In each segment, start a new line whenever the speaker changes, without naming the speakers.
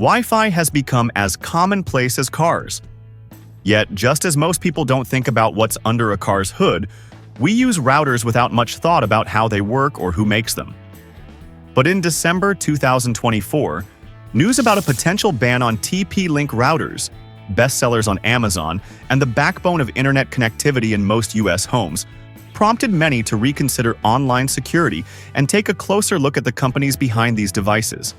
Wi-Fi has become as commonplace as cars. Yet, just as most people don't think about what's under a car's hood, we use routers without much thought about how they work or who makes them. But in December 2024, news about a potential ban on TP-Link routers, bestsellers on Amazon, and the backbone of internet connectivity in most US homes, prompted many to reconsider online security and take a closer look at the companies behind these devices.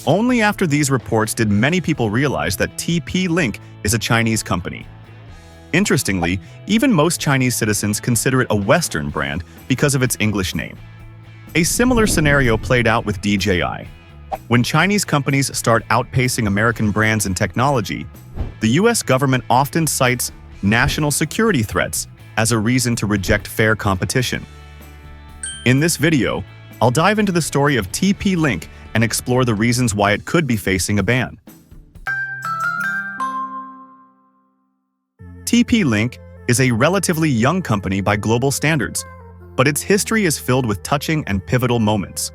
Only after these reports did many people realize that TP-Link is a Chinese company. Interestingly, even most Chinese citizens consider it a Western brand because of its English name. A similar scenario played out with DJI. When Chinese companies start outpacing American brands in technology, the US government often cites national security threats as a reason to reject fair competition. In this video, I'll dive into the story of TP-Link and explore the reasons why it could be facing a ban. TP-Link is a relatively young company by global standards, but its history is filled with touching and pivotal moments.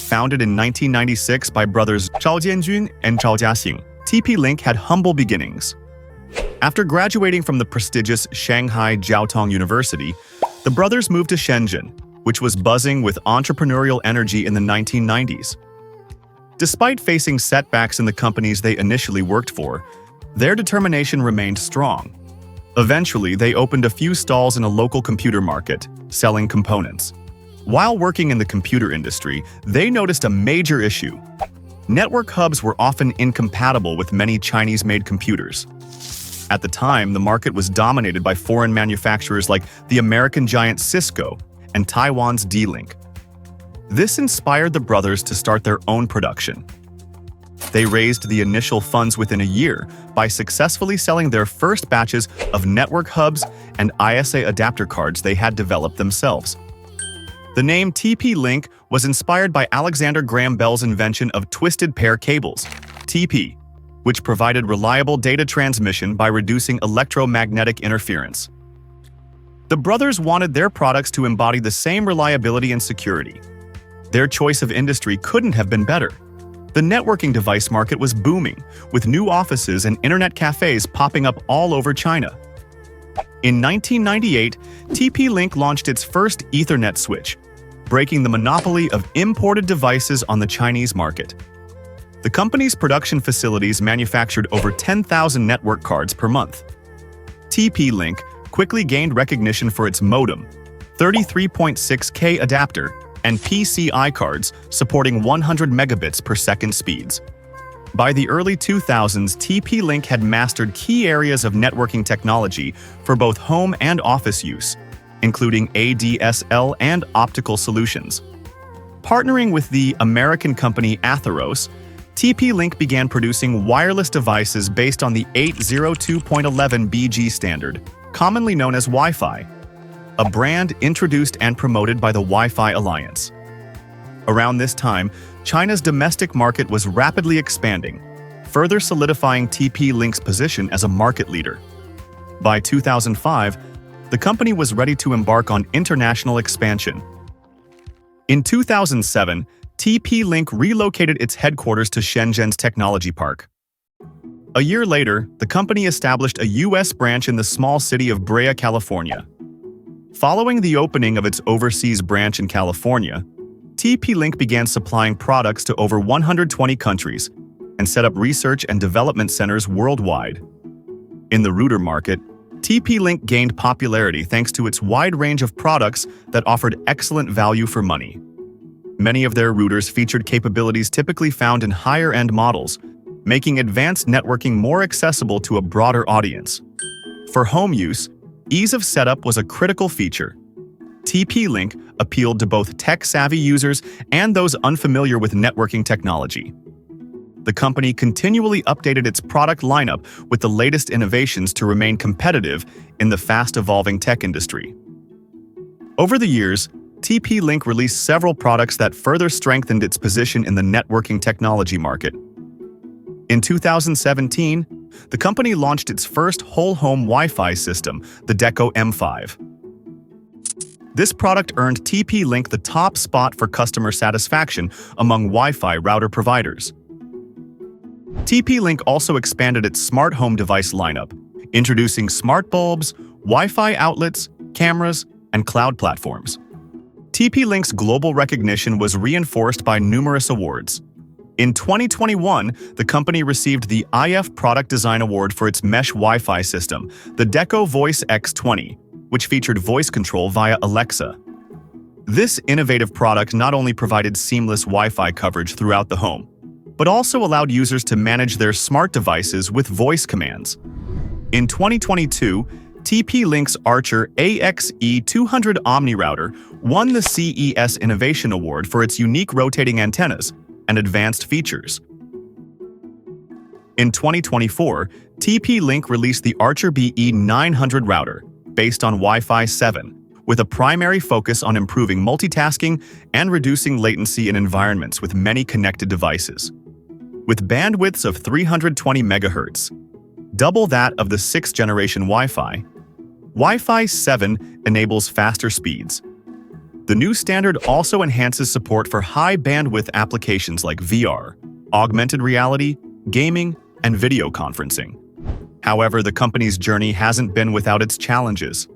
Founded in 1996 by brothers Zhao Jianjun and Zhao Jiaxing, TP-Link had humble beginnings. After graduating from the prestigious Shanghai Jiaotong University, the brothers moved to Shenzhen, which was buzzing with entrepreneurial energy in the 1990s. Despite facing setbacks in the companies they initially worked for, their determination remained strong. Eventually, they opened a few stalls in a local computer market, selling components. While working in the computer industry, they noticed a major issue. Network hubs were often incompatible with many Chinese-made computers. At the time, the market was dominated by foreign manufacturers like the American giant Cisco and Taiwan's D-Link. This inspired the brothers to start their own production. They raised the initial funds within a year by successfully selling their first batches of network hubs and ISA adapter cards they had developed themselves. The name TP-Link was inspired by Alexander Graham Bell's invention of twisted pair cables, TP, which provided reliable data transmission by reducing electromagnetic interference. The brothers wanted their products to embody the same reliability and security. Their choice of industry couldn't have been better. The networking device market was booming, with new offices and internet cafes popping up all over China. In 1998, TP-Link launched its first Ethernet switch, breaking the monopoly of imported devices on the Chinese market. The company's production facilities manufactured over 10,000 network cards per month. TP-Link quickly gained recognition for its modem, 33.6K adapter, and PCI cards supporting 100 megabits per second speeds. By the early 2000s, TP-Link had mastered key areas of networking technology for both home and office use, including ADSL and optical solutions. Partnering with the American company Atheros, TP-Link began producing wireless devices based on the 802.11bg standard, commonly known as Wi-Fi, a brand introduced and promoted by the Wi-Fi Alliance. Around this time, China's domestic market was rapidly expanding, further solidifying TP-Link's position as a market leader. By 2005, the company was ready to embark on international expansion. In 2007, TP-Link relocated its headquarters to Shenzhen's Technology Park. A year later, the company established a U.S. branch in the small city of Brea, California. Following the opening of its overseas branch in California, TP-Link began supplying products to over 120 countries and set up research and development centers worldwide. In the router market, TP-Link gained popularity thanks to its wide range of products that offered excellent value for money. Many of their routers featured capabilities typically found in higher-end models, making advanced networking more accessible to a broader audience. For home use, ease of setup was a critical feature. TP-Link appealed to both tech-savvy users and those unfamiliar with networking technology. The company continually updated its product lineup with the latest innovations to remain competitive in the fast-evolving tech industry. Over the years, TP-Link released several products that further strengthened its position in the networking technology market. In 2017, the company launched its first whole-home Wi-Fi system, the Deco M5. This product earned TP-Link the top spot for customer satisfaction among Wi-Fi router providers. TP-Link also expanded its smart home device lineup, introducing smart bulbs, Wi-Fi outlets, cameras, and cloud platforms. TP-Link's global recognition was reinforced by numerous awards. In 2021, the company received the IF Product Design Award for its mesh Wi-Fi system, the Deco Voice X20, which featured voice control via Alexa. This innovative product not only provided seamless Wi-Fi coverage throughout the home, but also allowed users to manage their smart devices with voice commands. In 2022, TP-Link's Archer AXE200 Omni router won the CES Innovation Award for its unique rotating antennas and advanced features. In 2024, TP-Link released the Archer BE900 router, based on Wi-Fi 7, with a primary focus on improving multitasking and reducing latency in environments with many connected devices. With bandwidths of 320 MHz, double that of the 6th generation Wi-Fi, Wi-Fi 7 enables faster speeds. The new standard also enhances support for high-bandwidth applications like VR, augmented reality, gaming, and video conferencing. However, the company's journey hasn't been without its challenges.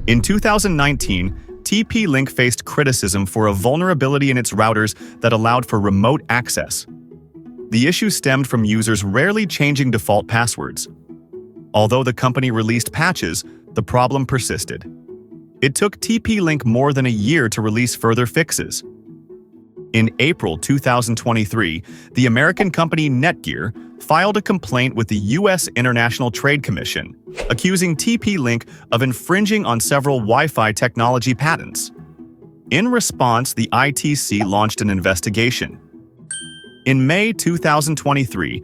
In 2019, TP-Link faced criticism for a vulnerability in its routers that allowed for remote access. The issue stemmed from users rarely changing default passwords. Although the company released patches, the problem persisted. It took TP-Link more than a year to release further fixes. In April 2023, the American company Netgear filed a complaint with the U.S. International Trade Commission, accusing TP-Link of infringing on several Wi-Fi technology patents. In response, the ITC launched an investigation. In May 2023,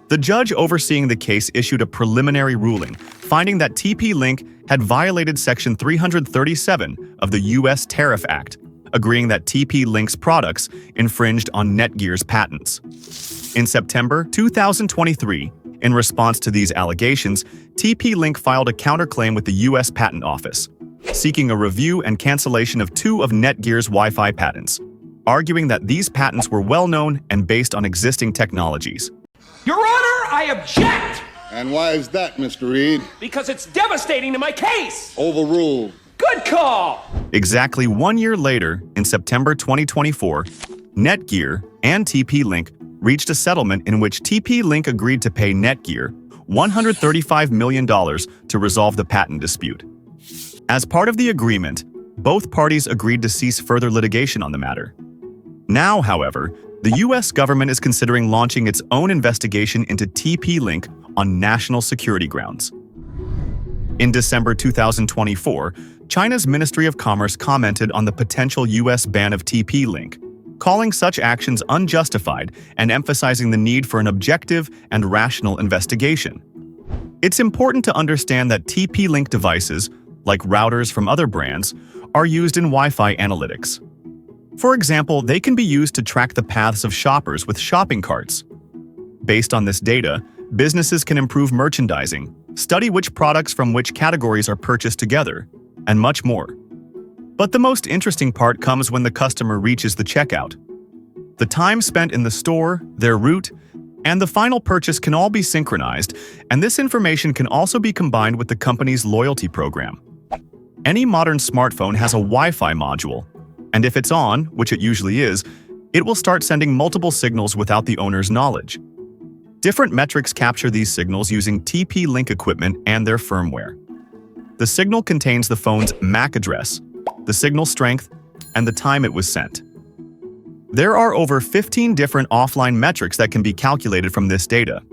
the judge overseeing the case issued a preliminary ruling, finding that TP-Link had violated Section 337 of the U.S. Tariff Act, agreeing that TP-Link's products infringed on Netgear's patents. In September 2023, in response to these allegations, TP-Link filed a counterclaim with the U.S. Patent Office, seeking a review and cancellation of 2 of Netgear's Wi-Fi patents, arguing that these patents were well-known and based on existing technologies.
Your Honor, I object!
And why is that, Mr. Reed?
Because it's devastating to my case!
Overruled.
Good call!
Exactly 1 year later, in September 2024, Netgear and TP-Link reached a settlement in which TP-Link agreed to pay Netgear $135 million to resolve the patent dispute. As part of the agreement, both parties agreed to cease further litigation on the matter. Now, however, the U.S. government is considering launching its own investigation into TP-Link on national security grounds. In December 2024, China's Ministry of Commerce commented on the potential U.S. ban of TP-Link, calling such actions unjustified and emphasizing the need for an objective and rational investigation. It's important to understand that TP-Link devices, like routers from other brands, are used in Wi-Fi analytics. For example, they can be used to track the paths of shoppers with shopping carts. Based on this data, businesses can improve merchandising, study which products from which categories are purchased together, and much more. But the most interesting part comes when the customer reaches the checkout. The time spent in the store, their route, and the final purchase can all be synchronized, and this information can also be combined with the company's loyalty program. Any modern smartphone has a Wi-Fi module, and if it's on, which it usually is, it will start sending multiple signals without the owner's knowledge. Different metrics capture these signals using TP-Link equipment and their firmware. The signal contains the phone's MAC address, the signal strength, and the time it was sent. There are over 15 different offline metrics that can be calculated from this data.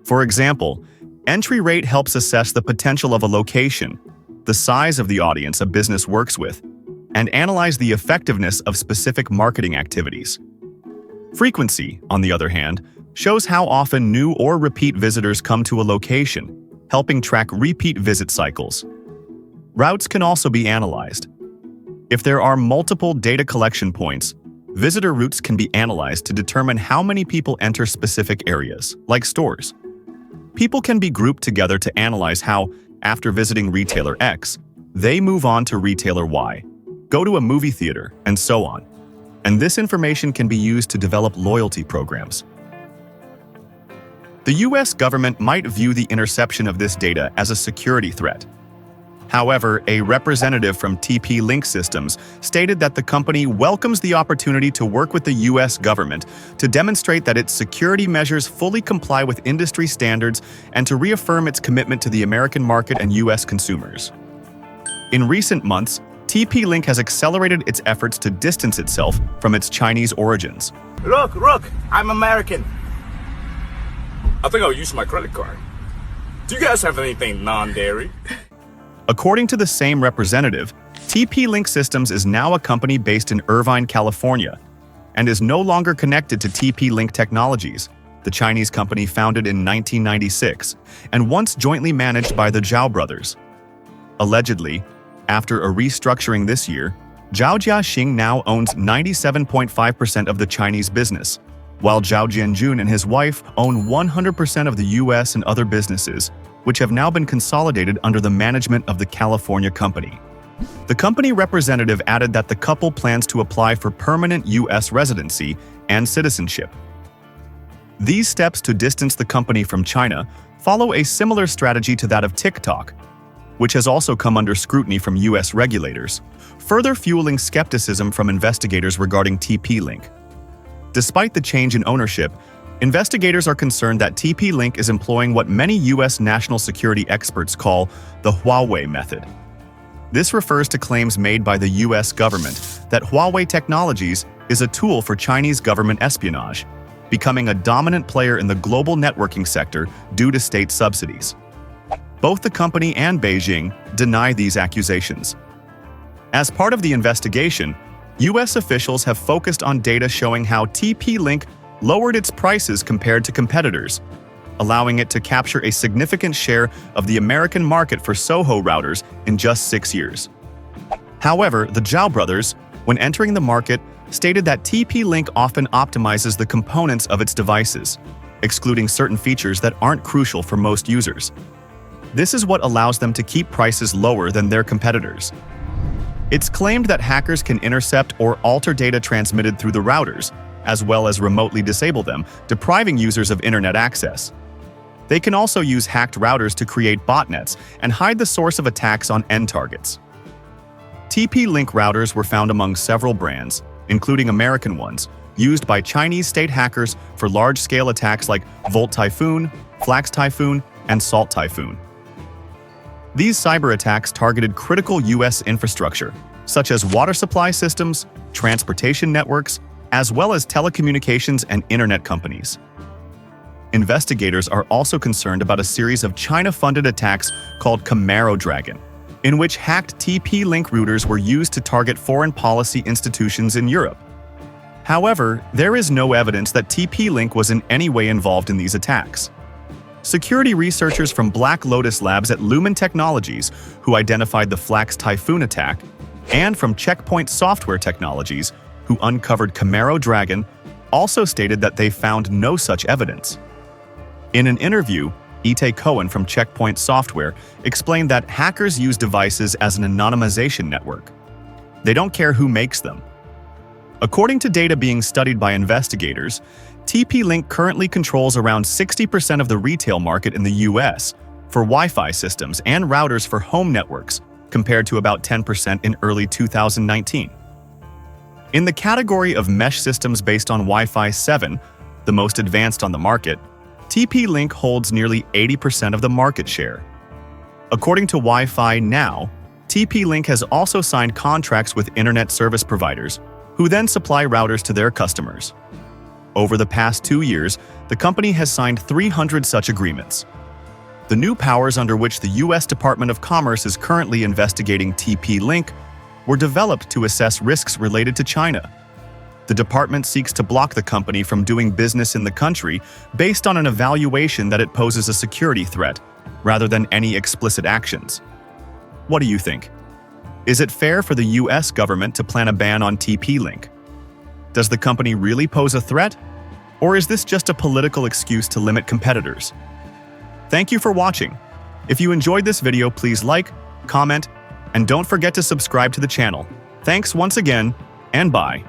For example, entry rate helps assess the potential of a location, the size of the audience a business works with, and analyze the effectiveness of specific marketing activities. Frequency, on the other hand, shows how often new or repeat visitors come to a location, helping track repeat visit cycles. Routes can also be analyzed. If there are multiple data collection points, visitor routes can be analyzed to determine how many people enter specific areas, like stores. People can be grouped together to analyze how, after visiting retailer X, they move on to retailer Y, go to a movie theater, and so on. And this information can be used to develop loyalty programs. The US government might view the interception of this data as a security threat. However, a representative from TP-Link Systems stated that the company welcomes the opportunity to work with the US government to demonstrate that its security measures fully comply with industry standards and to reaffirm its commitment to the American market and US consumers. In recent months, TP-Link has accelerated its efforts to distance itself from its Chinese origins.
Look, I'm American. I think I'll use my credit card. Do you guys have anything non-dairy?
According to the same representative, TP-Link Systems is now a company based in Irvine, California, and is no longer connected to TP-Link Technologies, the Chinese company founded in 1996 and once jointly managed by the Zhao brothers. Allegedly, after a restructuring this year, Zhao Jiaxing now owns 97.5% of the Chinese business, while Zhao Jianjun and his wife own 100% of the US and other businesses, which have now been consolidated under the management of the California company. The company representative added that the couple plans to apply for permanent US residency and citizenship. These steps to distance the company from China follow a similar strategy to that of TikTok, which has also come under scrutiny from US regulators, further fueling skepticism from investigators regarding TP-Link. Despite the change in ownership, investigators are concerned that TP-Link is employing what many US national security experts call the Huawei method. This refers to claims made by the US government that Huawei Technologies is a tool for Chinese government espionage, becoming a dominant player in the global networking sector due to state subsidies. Both the company and Beijing deny these accusations. As part of the investigation, US officials have focused on data showing how TP-Link lowered its prices compared to competitors, allowing it to capture a significant share of the American market for SOHO routers in just 6 years. However, the Zhao brothers, when entering the market, stated that TP-Link often optimizes the components of its devices, excluding certain features that aren't crucial for most users. This is what allows them to keep prices lower than their competitors. It's claimed that hackers can intercept or alter data transmitted through the routers, as well as remotely disable them, depriving users of internet access. They can also use hacked routers to create botnets and hide the source of attacks on end targets. TP-Link routers were found among several brands, including American ones, used by Chinese state hackers for large-scale attacks like Volt Typhoon, Flax Typhoon, and Salt Typhoon. These cyberattacks targeted critical US infrastructure, such as water supply systems, transportation networks, as well as telecommunications and internet companies. Investigators are also concerned about a series of China-funded attacks called Camaro Dragon, in which hacked TP-Link routers were used to target foreign policy institutions in Europe. However, there is no evidence that TP-Link was in any way involved in these attacks. Security researchers from Black Lotus Labs at Lumen Technologies, who identified the Flax Typhoon attack, and from Checkpoint Software Technologies, who uncovered Camaro Dragon, also stated that they found no such evidence. In an interview, Itay Cohen from Checkpoint Software explained that hackers use devices as an anonymization network. They don't care who makes them. According to data being studied by investigators, TP-Link currently controls around 60% of the retail market in the US for Wi-Fi systems and routers for home networks, compared to about 10% in early 2019. In the category of mesh systems based on Wi-Fi 7, the most advanced on the market, TP-Link holds nearly 80% of the market share. According to Wi-Fi Now, TP-Link has also signed contracts with internet service providers, who then supply routers to their customers. Over the past 2 years, the company has signed 300 such agreements. The new powers under which the US Department of Commerce is currently investigating TP-Link were developed to assess risks related to China. The department seeks to block the company from doing business in the country based on an evaluation that it poses a security threat, rather than any explicit actions. What do you think? Is it fair for the US government to plan a ban on TP-Link? Does the company really pose a threat? Or is this just a political excuse to limit competitors? Thank you for watching. If you enjoyed this video, please like, comment, and don't forget to subscribe to the channel. Thanks once again, and bye.